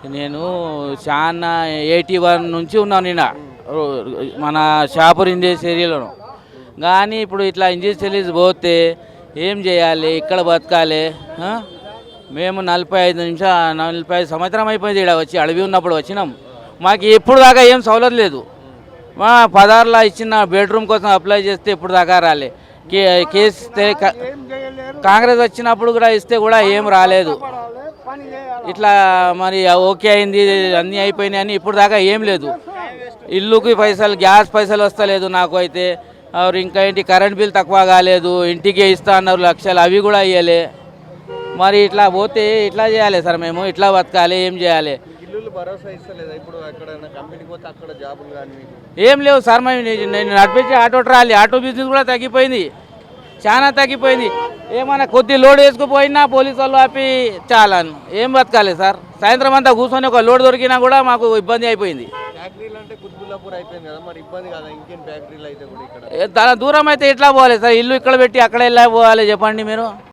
నేను చాలా 81 నుంచి ఉన్నాను నిన్న మన షాపూర్ ఇంజనీర్స్ ఏరియాలో. కానీ ఇప్పుడు ఇట్లా ఇంజనీర్స్ పోతే ఏం చేయాలి, ఇక్కడ బతకాలి. మేము 45 సంవత్సరం అయిపోయింది ఇక్కడ వచ్చి, అడవి ఉన్నప్పుడు వచ్చినాం. మాకు ఎప్పుడు దాకా ఏం సౌలభ్యం లేదు. మా పదార్లో ఇచ్చిన బెడ్రూమ్ కోసం అప్లై చేస్తే ఇప్పుడు దాకా రాలే. కేసు కాంగ్రెస్ వచ్చినప్పుడు కూడా ఇస్తే కూడా ఏం రాలేదు. ఇట్లా మరి ఓకే అయింది, అన్నీ అయిపోయినాయి అని ఇప్పుడు దాకా ఏం లేదు. ఇల్లుకి పైసలు, గ్యాస్ పైసలు వస్తలేదు నాకు అయితే. ఇంకా ఏంటి కరెంట్ బిల్ తక్కువ కాలేదు, ఇంటికి ఇస్తా అన్నారు లక్షలు, అవి కూడా ఇవ్వలే. మరి ఇట్లా పోతే ఇట్లా చేయాలి సార్, మేము ఇట్లా బతకాలి, ఏం చేయాలి? ఏం లేవు సార్. నేను నడిపించే ఆటో ట్రాలీ, ఆటో బిజినెస్ కూడా తగ్గిపోయింది, చాలా తగ్గిపోయింది. ఏమన్నా కొద్ది లోడ్ వేసుకుపోయినా పోలీసు వాళ్ళు ఆపి చాలాను ఏం బతకాలి సార్? సాయంత్రం అంతా కూర్చొని ఒక లోడ్ దొరికినా కూడా మాకు ఇబ్బంది అయిపోయింది. చాలా దూరం అయితే ఎట్లా పోవాలి సార్? ఇల్లు ఇక్కడ పెట్టి అక్కడ వెళ్ళా పోవాలి చెప్పండి మీరు.